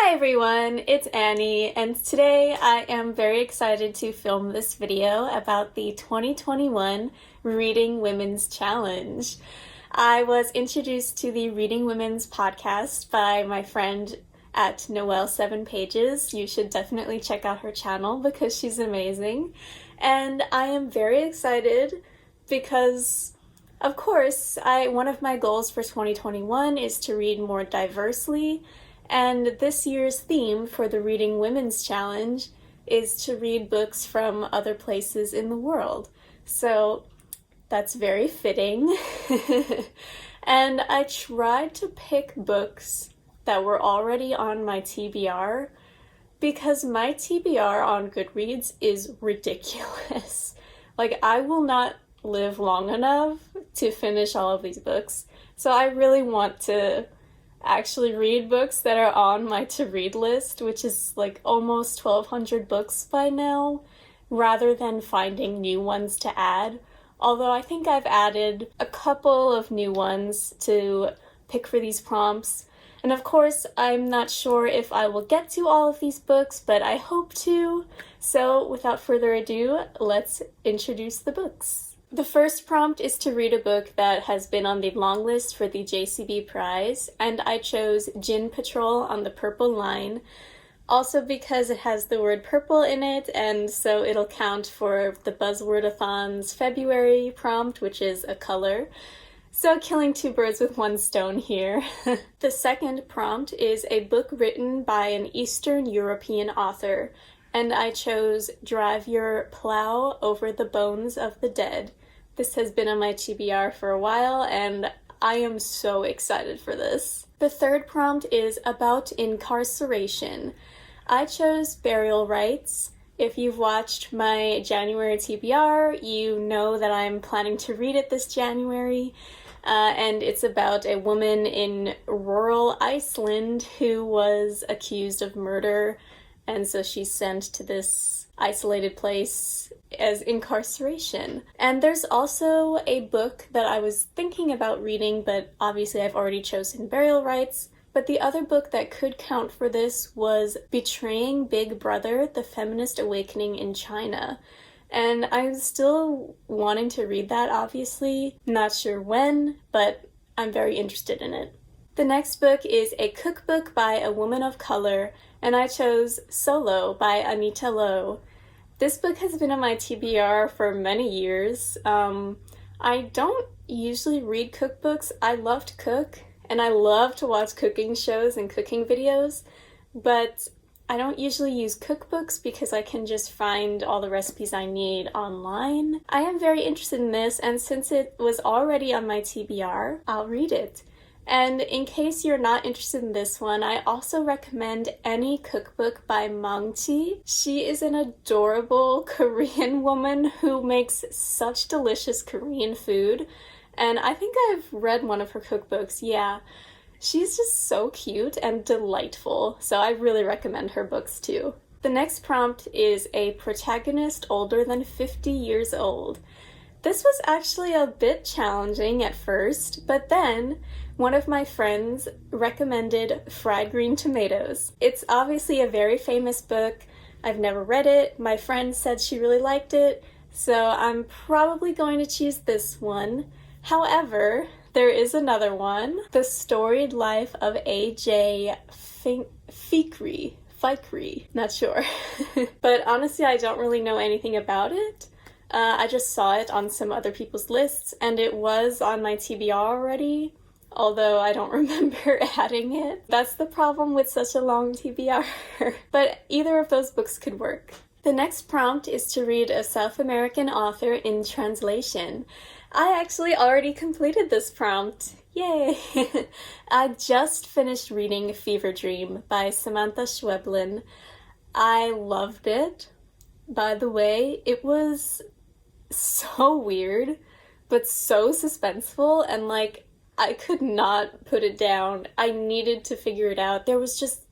Hi everyone, it's Annie, and today I am very excited to film this video about the 2021 Reading Women's Challenge. I was introduced to the Reading Women's podcast by my friend at Noelle7Pages. You should definitely check out her channel because she's amazing. And I am very excited because, of course, one of my goals for 2021 is to read more diversely. And this year's theme for the Reading Women's Challenge is to read books from other places in the world. So that's very fitting. And I tried to pick books that were already on my TBR because my TBR on Goodreads is ridiculous. Like, I will not live long enough to finish all of these books. So I really want to actually read books that are on my to-read list, which is like almost 1,200 books by now, rather than finding new ones to add. Although I think I've added a couple of new ones to pick for these prompts. And of course, I'm not sure if I will get to all of these books, but I hope to. So without further ado, let's introduce the books. The first prompt is to read a book that has been on the long list for the JCB prize, and I chose Djinn Patrol on the Purple Line, also because it has the word purple in it, and so it'll count for the Buzzword-a-thon's February prompt, which is a color. So killing two birds with one stone here. The second prompt is a book written by an Eastern European author, and I chose Drive Your Plow Over the Bones of the Dead. This has been on my TBR for a while, and I am so excited for this. The third prompt is about incarceration. I chose Burial Rites. If you've watched my January TBR, you know that I'm planning to read it this January. And it's about a woman in rural Iceland who was accused of murder, and so she's sent to this isolated place as incarceration. And there's also a book that I was thinking about reading, but obviously I've already chosen Burial Rites. But the other book that could count for this was Betraying Big Brother, The Feminist Awakening in China. And I'm still wanting to read that, obviously. Not sure when, but I'm very interested in it. The next book is a cookbook by a woman of color, and I chose Solo by Anita Lowe. This book has been on my TBR for many years. I don't usually read cookbooks. I love to cook, and I love to watch cooking shows and cooking videos, but I don't usually use cookbooks because I can just find all the recipes I need online. I am very interested in this, and since it was already on my TBR, I'll read it. And in case you're not interested in this one, I also recommend any cookbook by Mangchi. She is an adorable Korean woman who makes such delicious Korean food. And I think I've read one of her cookbooks, yeah. She's just so cute and delightful, so I really recommend her books too. The next prompt is a protagonist older than 50 years old. This was actually a bit challenging at first, but then one of my friends recommended Fried Green Tomatoes. It's obviously a very famous book. I've never read it. My friend said she really liked it, so I'm probably going to choose this one. However, there is another one, The Storied Life of A.J. Fikry, not sure. But honestly, I don't really know anything about it. I just saw it on some other people's lists, and it was on my TBR already, although I don't remember adding it. That's the problem with such a long TBR. But either of those books could work. The next prompt is to read a South American author in translation. I actually already completed this prompt. Yay! I just finished reading Fever Dream by Samantha Schweblin. I loved it. By the way, it was so weird, but so suspenseful, and like, I could not put it down. I needed to figure it out. There was just,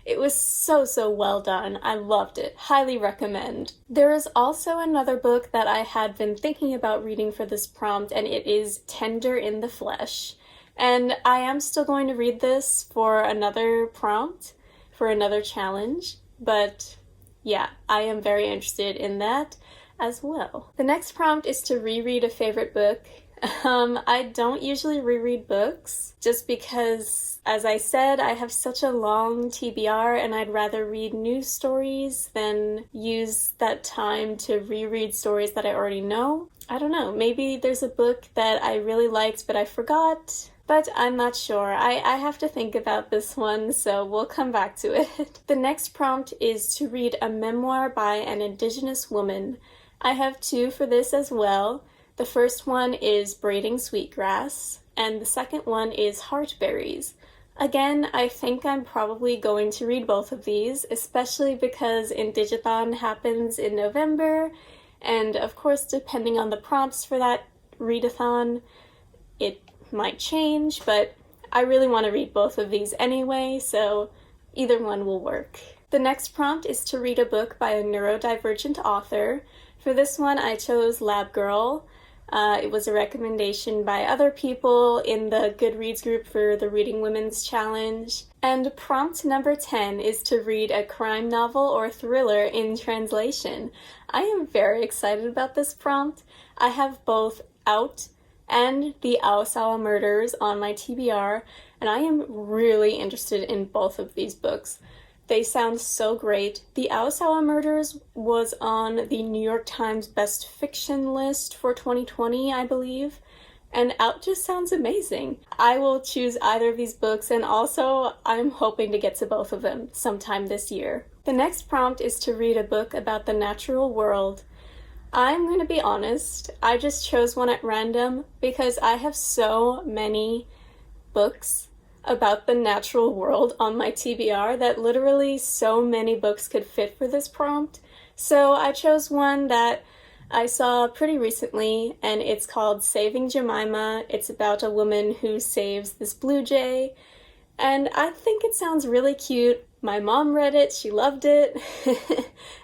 it was so well done. I loved it. Highly recommend. There is also another book that I had been thinking about reading for this prompt, and it is Tender in the Flesh. And I am still going to read this for another prompt. for another challenge, but yeah, I am very interested in that as well. The next prompt is to reread a favorite book. I don't usually reread books just because, as I said, I have such a long TBR and I'd rather read new stories than use that time to reread stories that I already know. I don't know, maybe there's a book that I really liked but I forgot. But I'm not sure. I have to think about this one, so we'll come back to it. The next prompt is to read a memoir by an Indigenous woman. I have two for this as well. The first one is Braiding Sweetgrass, and the second one is Heartberries. Again, I think I'm probably going to read both of these, especially because Indigithon happens in November, and of course, depending on the prompts for that read-a-thon, it might change, but I really want to read both of these anyway, so either one will work. The next prompt is to read a book by a neurodivergent author. For this one, I chose Lab Girl. It was a recommendation by other people in the Goodreads group for the Reading Women's Challenge. And prompt number 10 is to read a crime novel or thriller in translation. I am very excited about this prompt. I have both Out and the Aosawa Murders on my TBR, and I am really interested in both of these books. They sound so great. The Aosawa Murders was on the New York Times Best Fiction list for 2020, I believe, and Out just sounds amazing. I will choose either of these books, and also I'm hoping to get to both of them sometime this year. The next prompt is to read a book about the natural world. I'm going to be honest, I just chose one at random because I have so many books about the natural world on my TBR that literally so many books could fit for this prompt. So I chose one that I saw pretty recently, and it's called Saving Jemima. It's about a woman who saves this blue jay, and I think it sounds really cute. My mom read it, she loved it,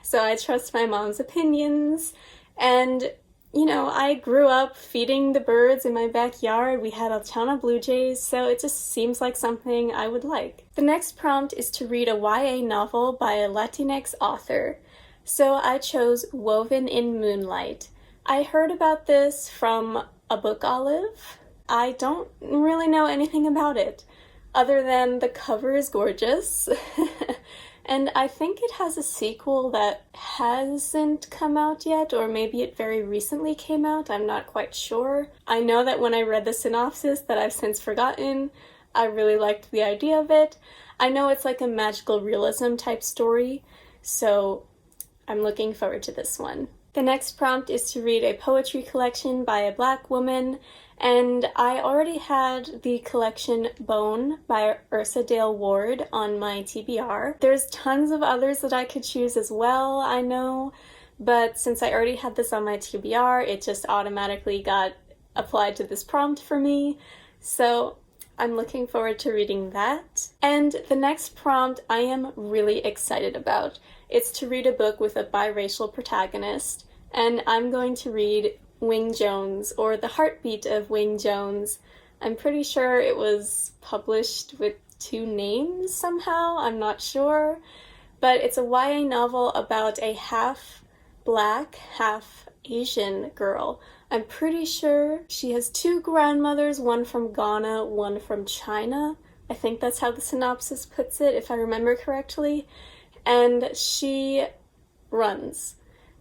so I trust my mom's opinions. And, you know, I grew up feeding the birds in my backyard. We had a ton of blue jays, so it just seems like something I would like. The next prompt is to read a YA novel by a Latinx author. So I chose Woven in Moonlight. I heard about this from a book olive. I don't really know anything about it, other than the cover is gorgeous. And I think it has a sequel that hasn't come out yet, or maybe it very recently came out, I'm not quite sure. I know that when I read the synopsis that I've since forgotten, I really liked the idea of it. I know it's like a magical realism type story, so I'm looking forward to this one. The next prompt is to read a poetry collection by a Black woman, and I already had the collection Bone by Ursa Dale Ward on my TBR. There's tons of others that I could choose as well, I know, but since I already had this on my TBR, it just automatically got applied to this prompt for me, so I'm looking forward to reading that. And the next prompt I am really excited about. It's to read a book with a biracial protagonist, and I'm going to read Wing Jones, or The Heartbeat of Wing Jones. I'm pretty sure it was published with two names somehow, I'm not sure, but it's a YA novel about a half Black, half Asian girl. I'm pretty sure she has two grandmothers, one from Ghana, one from China. I think that's how the synopsis puts it, if I remember correctly. And she runs.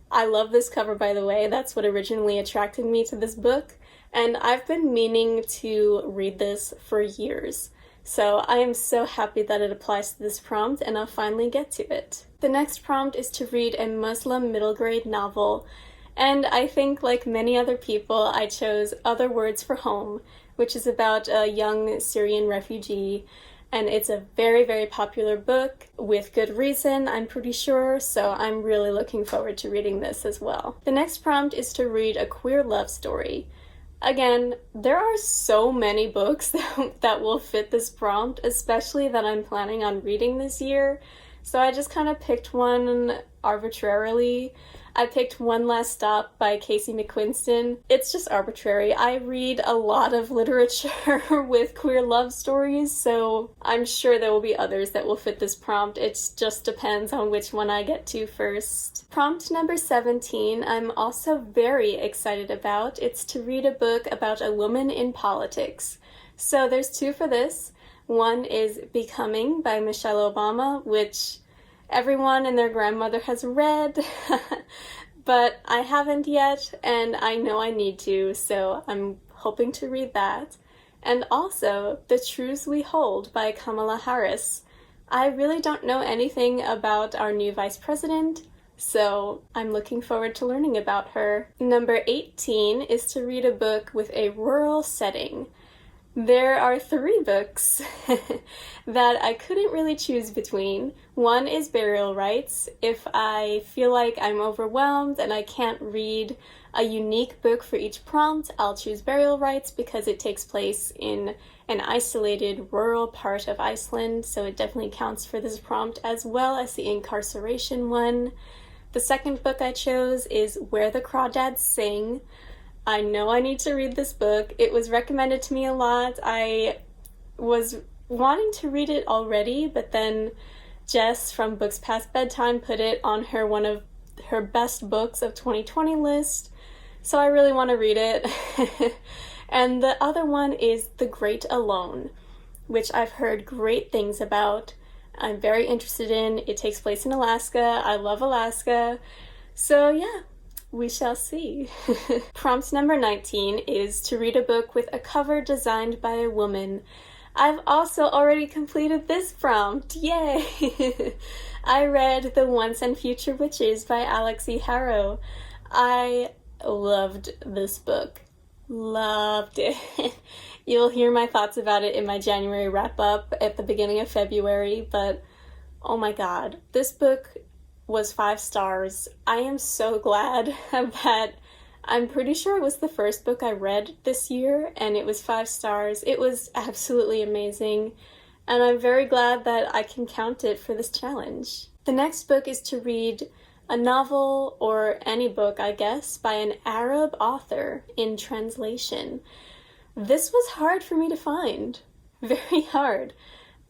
I love this cover, by the way. That's what originally attracted me to this book, and I've been meaning to read this for years. So I am so happy that it applies to this prompt, and I'll finally get to it. The next prompt is to read a Muslim middle grade novel, and I think, like many other people, I chose Other Words for Home, which is about a young Syrian refugee. And it's a very, very popular book, with good reason, I'm pretty sure, so I'm really looking forward to reading this as well. The next prompt is to read a queer love story. Again, there are so many books that will fit this prompt, especially that I'm planning on reading this year, So I just kind of picked one arbitrarily. I picked One Last Stop by Casey McQuiston. It's just arbitrary. I read a lot of literature with queer love stories, so I'm sure there will be others that will fit this prompt. It just depends on which one I get to first. Prompt number 17, I'm also very excited about. It's to read a book about a woman in politics. So there's two for this. One is Becoming by Michelle Obama, which everyone and their grandmother has read, but I haven't yet, and I know I need to, so I'm hoping to read that. And also, The Truths We Hold by Kamala Harris. I really don't know anything about our new vice president, so I'm looking forward to learning about her. Number 18 is to read a book with a rural setting. There are 3 books that I couldn't really choose between. One is Burial Rites. If I feel like I'm overwhelmed and I can't read a unique book for each prompt, I'll choose Burial Rites because it takes place in an isolated rural part of Iceland, so it definitely counts for this prompt, as well as the incarceration one. The second book I chose is Where the Crawdads Sing. I know I need to read this book. It was recommended to me a lot. I was wanting to read it already, but then Jess from Books Past Bedtime put it on one of her best books of 2020 list, so I really want to read it. And the other one is The Great Alone, which I've heard great things about. I'm very interested in. It takes place in Alaska. I love Alaska. So yeah. We shall see. Prompt number 19 is to read a book with a cover designed by a woman. I've also already completed this prompt. Yay! I read The Once and Future Witches by Alex E. Harrow. I loved this book. Loved it. You'll hear my thoughts about it in my January wrap-up at the beginning of February, but oh my god, this book was 5 stars. I am so glad that I'm pretty sure it was the first book I read this year, and it was 5 stars. It was absolutely amazing, and I'm very glad that I can count it for this challenge. The next book is to read a novel, or any book, I guess, by an Arab author in translation. This was hard for me to find. Very hard.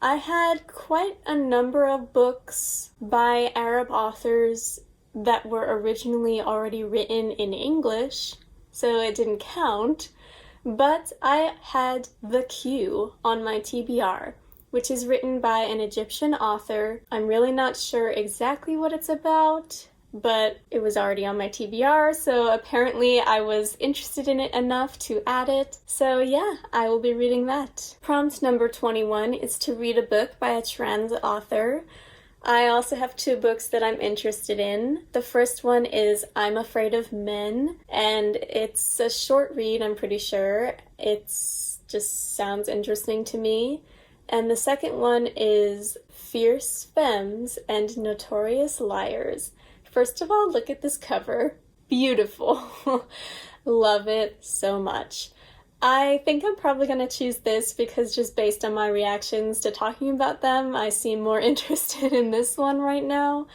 I had quite a number of books by Arab authors that were originally already written in English, so it didn't count, but I had The Queue on my TBR, which is written by an Egyptian author. I'm really not sure exactly what it's about, but it was already on my TBR, so apparently I was interested in it enough to add it. So yeah, I will be reading that. Prompt number 21 is to read a book by a trans author. I also have 2 books that I'm interested in. The first one is I'm Afraid of Men, and it's a short read, I'm pretty sure. It's just sounds interesting to me. And the second one is Fierce Femmes and Notorious Liars. First of all, look at this cover. Beautiful. Love it so much. I think I'm probably going to choose this because just based on my reactions to talking about them, I seem more interested in this one right now.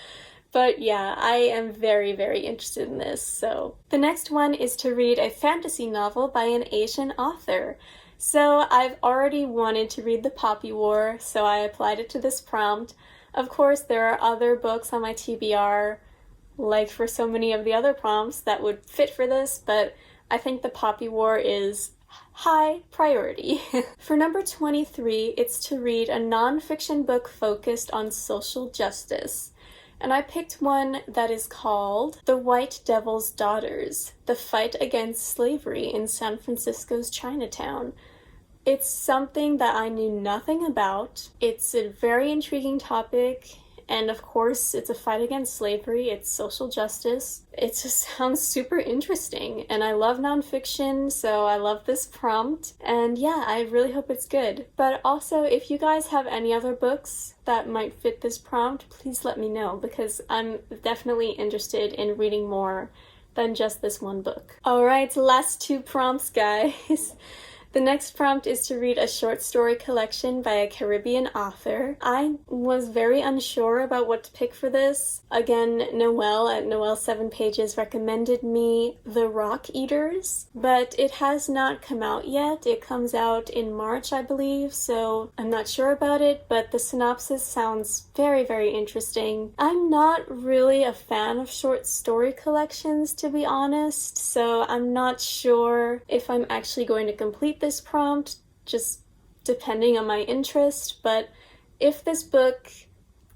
But yeah, I am very, very interested in this. So the next one is to read a fantasy novel by an Asian author. So I've already wanted to read The Poppy War, so I applied it to this prompt. Of course, there are other books on my TBR, like for so many of the other prompts that would fit for this, but I think The Poppy War is high priority. For number 23, it's to read a non-fiction book focused on social justice. And I picked one that is called The White Devil's Daughters, The Fight Against Slavery in San Francisco's Chinatown. It's something that I knew nothing about. It's a very intriguing topic. And of course, it's a fight against slavery, it's social justice. It just sounds super interesting. And I love nonfiction, so I love this prompt. And yeah, I really hope it's good. But also, if you guys have any other books that might fit this prompt, please let me know, because I'm definitely interested in reading more than just this one book. Alright, last 2 prompts, guys. The next prompt is to read a short story collection by a Caribbean author. I was very unsure about what to pick for this. Again, Noelle at Noelle 7 Pages recommended me The Rock Eaters, but it has not come out yet. It comes out in March, I believe, so I'm not sure about it, but the synopsis sounds very, very interesting. I'm not really a fan of short story collections, to be honest, so I'm not sure if I'm actually going to complete this prompt, just depending on my interest, but if this book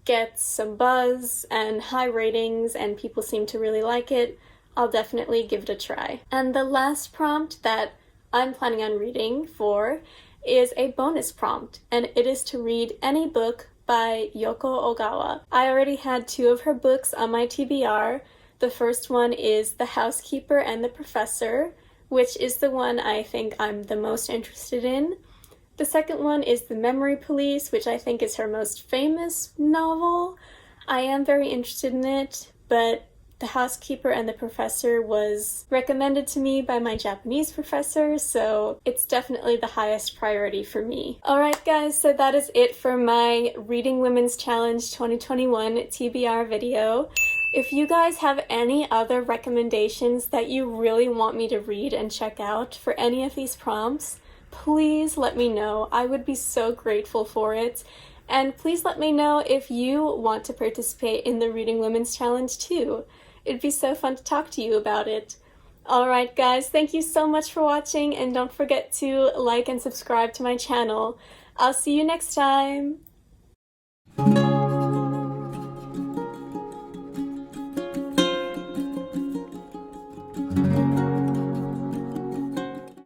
gets some buzz and high ratings and people seem to really like it, I'll definitely give it a try. And the last prompt that I'm planning on reading for is a bonus prompt, and it is to read any book by Yoko Ogawa. I already had 2 of her books on my TBR. The first one is The Housekeeper and the Professor, which is the one I think I'm the most interested in. The second one is The Memory Police, which I think is her most famous novel. I am very interested in it, but The Housekeeper and the Professor was recommended to me by my Japanese professor, so it's definitely the highest priority for me. Alright guys, so that is it for my Reading Women's Challenge 2021 TBR video. If you guys have any other recommendations that you really want me to read and check out for any of these prompts, please let me know. I would be so grateful for it. And please let me know if you want to participate in the Reading Women's Challenge too. It'd be so fun to talk to you about it. Alright guys, thank you so much for watching, and don't forget to like and subscribe to my channel. I'll see you next time!